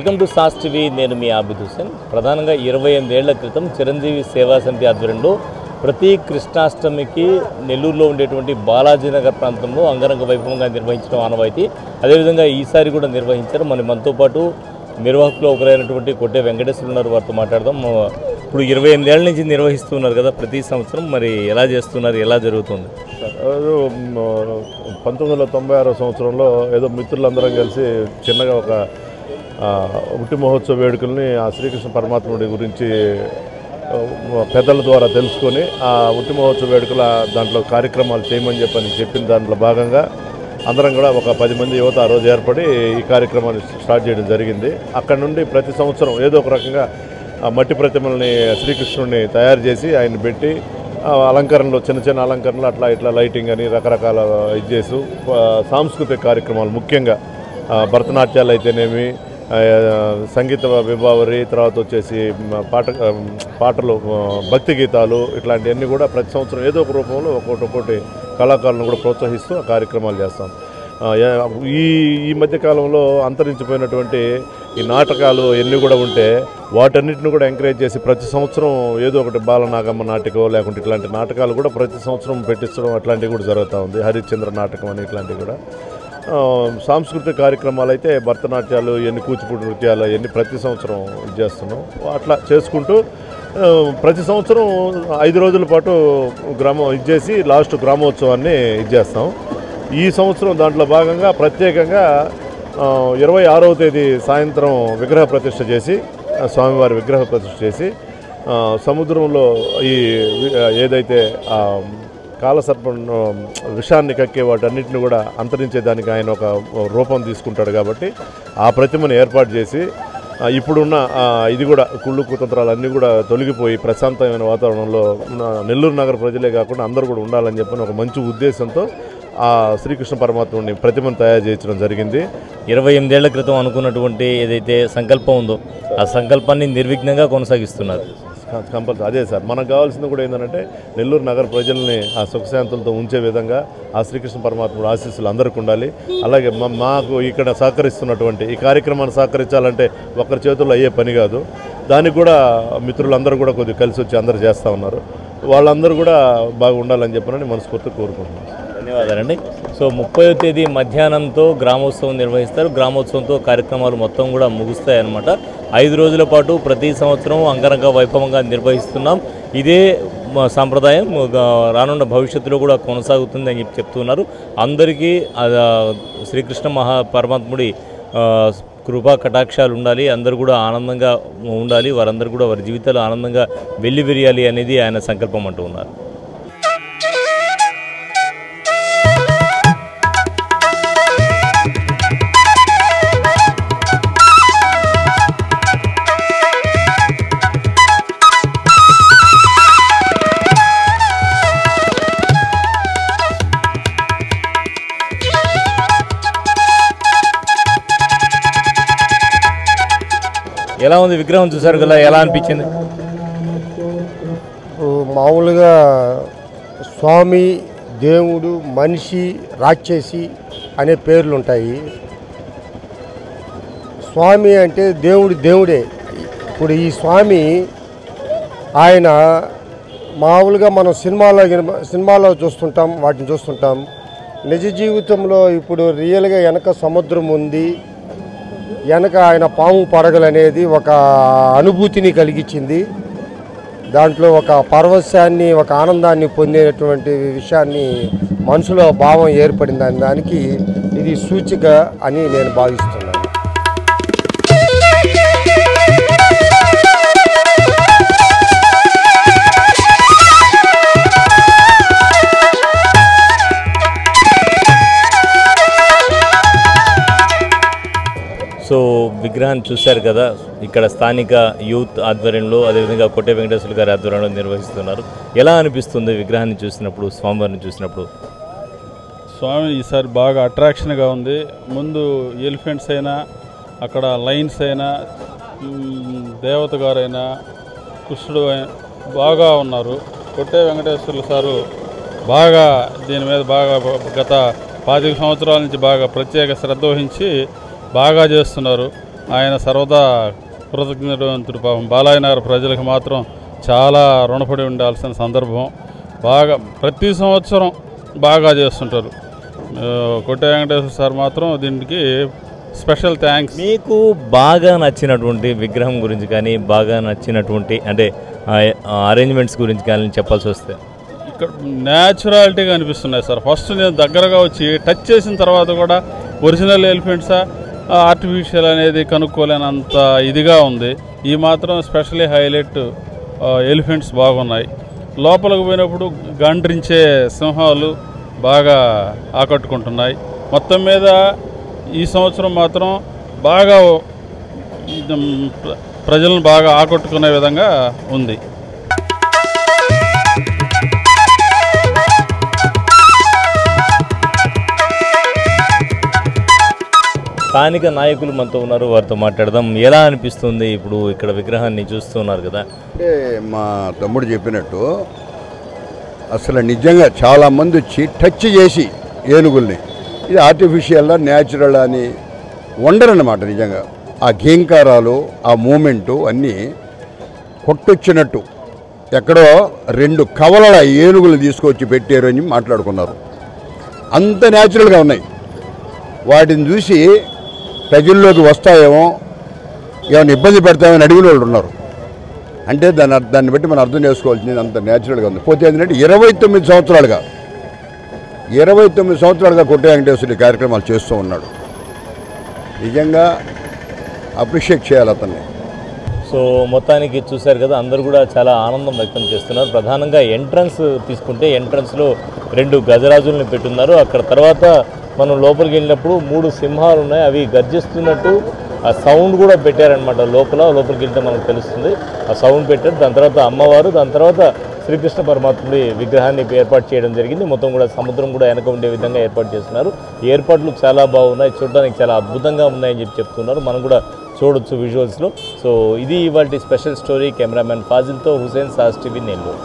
Welcome to sauce TV. నేను మీ ఆబిద్ హుసేన్. ప్రధానంగా 28 ఏళ్ల క్రితం చిరంజీవి సేవా సమితి ఆధ్వర్యంలో ప్రతి కృష్ణాష్టమికి నెల్లూరులో ఉండేటువంటి బాలాజీనగర్ ప్రాంతంలో అంగరంగ వైభవంగా నిర్వహించడం ఆనవాయితీ. అదేవిధంగా ఈసారి కూడా నిర్వహించారు. మనతో పాటు నిర్వాహకులు ఒకరైనటువంటి కొట్టే వెంకటేశ్వర ఉన్నారు. వారితో మాట్లాడదాం. ఇప్పుడు 28 ఏళ్ల నుంచి నిర్వహిస్తున్నారు కదా ప్రతి సంవత్సరం, మరి ఎలా చేస్తున్నారు, ఎలా జరుగుతుంది? 1996 సంవత్సరంలో ఏదో మిత్రులందరం కలిసి చిన్నగా ఒక ఉట్టి మహోత్సవ వేడుకల్ని ఆ శ్రీకృష్ణ పరమాత్ముడి గురించి పెద్దల ద్వారా తెలుసుకొని ఆ ఉట్టి మహోత్సవ వేడుకల దాంట్లో కార్యక్రమాలు చేయమని చెప్పిన దాంట్లో భాగంగా అందరం కూడా ఒక 10 మంది యువత ఆ రోజు ఏర్పడి ఈ కార్యక్రమాన్ని స్టార్ట్ చేయడం జరిగింది. అక్కడ నుండి ప్రతి సంవత్సరం ఏదో ఒక రకంగా మట్టి ప్రతిమల్ని శ్రీకృష్ణుడిని తయారు చేసి ఆయన పెట్టి అలంకరణలో చిన్న చిన్న అలంకరణలు అట్లా ఇట్లా లైటింగ్ అని రకరకాల ఇది చేస్తూ సాంస్కృతిక కార్యక్రమాలు ముఖ్యంగా భరతనాట్యాలు అయితేనేమి, సంగీత విభావరి, తర్వాత వచ్చేసి పాటలు, భక్తి గీతాలు, ఇట్లాంటివన్నీ కూడా ప్రతి సంవత్సరం ఏదో ఒక రూపంలో ఒక్కొక్కటి కళాకారులను కూడా ప్రోత్సహిస్తూ ఆ కార్యక్రమాలు చేస్తాం. ఈ మధ్యకాలంలో అంతరించిపోయినటువంటి ఈ నాటకాలు ఎన్ని కూడా ఉంటే వాటన్నిటిని కూడా ఎంకరేజ్ చేసి ప్రతి సంవత్సరం ఏదో ఒకటి బాలనాగమ్మ నాటకం లేకుంటే ఇట్లాంటి నాటకాలు కూడా ప్రతి సంవత్సరం పెట్టించడం అట్లాంటివి కూడా జరుగుతూ ఉంది. హరిశ్చంద్ర నాటకం అని ఇట్లాంటివి కూడా. సాంస్కృతిక కార్యక్రమాలు అయితే భరతనాట్యాలు, ఎన్ని కూచిపూడి నృత్యాలు ఎన్ని ప్రతి సంవత్సరం ఇది చేస్తున్నాం. అట్లా చేసుకుంటూ ప్రతి సంవత్సరం 5 రోజుల పాటు ఇది చేసి లాస్ట్ గ్రామోత్సవాన్ని ఇది చేస్తాం. ఈ సంవత్సరం దాంట్లో భాగంగా ప్రత్యేకంగా 26వ తేదీ సాయంత్రం విగ్రహ ప్రతిష్ఠ చేసి, స్వామివారి విగ్రహ ప్రతిష్ఠ చేసి సముద్రంలో ఈ ఏదైతే కాలసర్పం విషాన్ని కక్కే వాటన్నిటిని కూడా అంతరించేదానికి ఆయన ఒక రూపం తీసుకుంటాడు. కాబట్టి ఆ ప్రతిమను ఏర్పాటు చేసి ఇప్పుడున్న ఇది కూడా కుళ్ళు కుతంత్రాలు అన్నీ కూడా తొలగిపోయి ప్రశాంతమైన వాతావరణంలో నెల్లూరు నగర ప్రజలే కాకుండా అందరూ కూడా ఉండాలని చెప్పిన ఒక మంచి ఉద్దేశంతో ఆ శ్రీకృష్ణ పరమాత్ముడిని ప్రతిమను తయారు చేయించడం జరిగింది. 28 ఏళ్ల క్రితం అనుకున్నటువంటి ఏదైతే సంకల్పం ఉందో ఆ సంకల్పాన్ని నిర్విఘ్నంగా కొనసాగిస్తున్నారు. కంపల్సరీ అదే సార్. మనకు కావాల్సింది కూడా ఏంటంటే నెల్లూరు నగర ప్రజల్ని ఆ సుఖశాంతులతో ఉంచే విధంగా ఆ శ్రీకృష్ణ పరమాత్ముడు ఆశీస్సులు అందరికీ ఉండాలి. అలాగే మాకు ఇక్కడ సహకరిస్తున్నటువంటి ఈ కార్యక్రమాన్ని సహకరించాలంటే ఒకరి చేతుల్లో అయ్యే పని కాదు. దానికి కూడా మిత్రులందరూ కూడా కొద్దిగా కలిసి వచ్చి అందరూ చేస్తూ ఉన్నారు. వాళ్ళందరూ కూడా బాగా ఉండాలని చెప్పినని మనస్ఫూర్తిగా కోరుకుంటున్నాను. ధన్యవాదాలండి. సో 30వ తేదీ మధ్యాహ్నంతో గ్రామోత్సవం నిర్వహిస్తారు. గ్రామోత్సవంతో కార్యక్రమాలు మొత్తం కూడా ముగుస్తాయి అన్నమాట. 5 రోజుల పాటు ప్రతి సంవత్సరం అంగరంగ వైభవంగా నిర్వహిస్తున్నాం. ఇదే సాంప్రదాయం రానున్న భవిష్యత్తులో కూడా కొనసాగుతుంది అని చెప్తున్నారు. అందరికీ శ్రీకృష్ణ పరమాత్ముడి కృపా కటాక్షాలు ఉండాలి, అందరూ కూడా ఆనందంగా ఉండాలి, వారందరూ కూడా వారి జీవితాలు ఆనందంగా వెల్లివిరియాలి అనేది ఆయన సంకల్పం అంటూ ఉన్నారు. ఎలా ఉంది విగ్రహం? చూసారు కదా, ఎలా అనిపించింది? మామూలుగా స్వామి, దేవుడు, మనిషి, రాక్షసి అనే పేర్లు ఉంటాయి. స్వామి అంటే దేవుడే. ఇప్పుడు ఈ స్వామి ఆయన మామూలుగా మనం సినిమాలో చూస్తుంటాం, వాటిని చూస్తుంటాం. నిజ జీవితంలో ఇప్పుడు రియల్గా వెనక సముద్రం ఉంది, వెనక ఆయన పాము పడగలు అనేది ఒక అనుభూతిని కలిగించింది. దాంట్లో ఒక పరవశాన్ని, ఒక ఆనందాన్ని పొందేటువంటి విషయాన్ని మనసులో భావం ఏర్పడింది. దానికి ఇది సూచిక అని నేను భావిస్తున్నాను. సో విగ్రహాన్ని చూశారు కదా, ఇక్కడ స్థానిక యూత్ ఆధ్వర్యంలో, అదేవిధంగా కొట్టే వెంకటేశ్వర గారి ఆధ్వర్యంలో నిర్వహిస్తున్నారు. ఎలా అనిపిస్తుంది విగ్రహాన్ని చూసినప్పుడు, స్వామివారిని చూసినప్పుడు? స్వామి ఈసారి బాగా అట్రాక్షన్గా ఉంది. ముందు ఎలిఫెంట్స్ అయినా, అక్కడ లైన్స్ అయినా, దేవత గారైనా, కృష్ణుడు బాగా ఉన్నారు. కొట్టే వెంకటేశ్వర్లు సారు బాగా దీని మీద బాగా గత 25 సంవత్సరాల నుంచి బాగా ప్రత్యేక శ్రద్ధ వహించి బాగా చేస్తున్నారు. ఆయన సర్వదా కృతజ్ఞతవంతుడు. పాపం బాలయ్య నగర్ ప్రజలకు మాత్రం చాలా రుణపడి ఉండాల్సిన సందర్భం. బాగా ప్రతి సంవత్సరం బాగా చేస్తుంటారు. కొట్టే వెంకటేశ్వర సార్ మాత్రం దీనికి స్పెషల్ థ్యాంక్స్. మీకు బాగా నచ్చినటువంటి విగ్రహం గురించి కానీ బాగా నచ్చినటువంటి అంటే అరేంజ్మెంట్స్ గురించి కానీ చెప్పాల్సి వస్తే ఇక్కడ న్యాచురాలిటీగా అనిపిస్తున్నాయి సార్. ఫస్ట్ నేను దగ్గరగా వచ్చి టచ్ చేసిన తర్వాత కూడా ఒరిజినల్ ఎలిఫెంట్సా ఆర్టిఫిషియల్ అనేది కనుక్కోలేనంత ఇదిగా ఉంది. ఈ మాత్రం స్పెషల్లీ హైలైట్ ఎలిఫెంట్స్ బాగున్నాయి. లోపలికి పోయినప్పుడు గండ్రించే సింహాలు బాగా ఆకట్టుకుంటున్నాయి. మొత్తం మీద ఈ సంవత్సరం మాత్రం బాగా ప్రజలను బాగా ఆకట్టుకునే విధంగా ఉంది. స్థానిక నాయకులు మనతో ఉన్నారు, వారితో మాట్లాడదాం. ఎలా అనిపిస్తుంది ఇప్పుడు ఇక్కడ విగ్రహాన్ని చూస్తున్నారు కదా? అంటే మా తమ్ముడు చెప్పినట్టు అసలు నిజంగా చాలామంది వచ్చి టచ్ చేసి ఏనుగుల్ని ఇది ఆర్టిఫిషియల్లా న్యాచురల్ అని వండరన్నమాట. నిజంగా ఆ గేంకారాలు ఆ మూమెంటు అన్నీ కొట్టొచ్చినట్టు ఎక్కడో 2 కవలల ఏనుగులు తీసుకొచ్చి పెట్టారు అని మాట్లాడుకున్నారు. అంత న్యాచురల్గా ఉన్నాయి. వాటిని చూసి ప్రజల్లోకి వస్తాయేమో, ఏమైనా ఇబ్బంది పెడతామని అడిగిన వాళ్ళు ఉన్నారు. అంటే దాన్ని బట్టి మనం అర్థం చేసుకోవాల్సింది అంత న్యాచురల్గా ఉంది. పోతే ఏంటంటే 29 సంవత్సరాలుగా కొట్టే వెంకటేశ్వరి కార్యక్రమాలు చేస్తూ ఉన్నాడు. నిజంగా అప్రిషియేట్ చేయాలి అతన్ని. సో మొత్తానికి చూశారు కదా, అందరూ కూడా చాలా ఆనందం వ్యక్తం చేస్తున్నారు. ప్రధానంగా ఎంట్రన్స్ తీసుకుంటే ఎంట్రన్స్లో 2 గజరాజుల్ని పెట్టున్నారు. అక్కడ తర్వాత మనం లోపలికి వెళ్ళినప్పుడు 3 సింహాలు ఉన్నాయి, అవి గర్జిస్తున్నట్టు ఆ సౌండ్ కూడా పెట్టారనమాట. లోపలికి వెళ్తే మనకు తెలుస్తుంది, ఆ సౌండ్ పెట్టారు. దాని తర్వాత అమ్మవారు, దాని తర్వాత శ్రీకృష్ణ పరమాత్ముడి విగ్రహాన్ని ఏర్పాటు చేయడం జరిగింది. మొత్తం కూడా సముద్రం కూడా వెనక ఉండే విధంగా ఏర్పాటు చేస్తున్నారు. ఏర్పాట్లు చాలా బాగున్నాయి, చూడడానికి చాలా అద్భుతంగా ఉన్నాయని చెప్తున్నారు. మనం కూడా చూడొచ్చు విజువల్స్లో. సో ఇది ఇవాళ స్పెషల్ స్టోరీ. కెమెరామెన్ ఫాజిల్తో హుసేన్, సాస్ టీవీ, నెల్లూరు.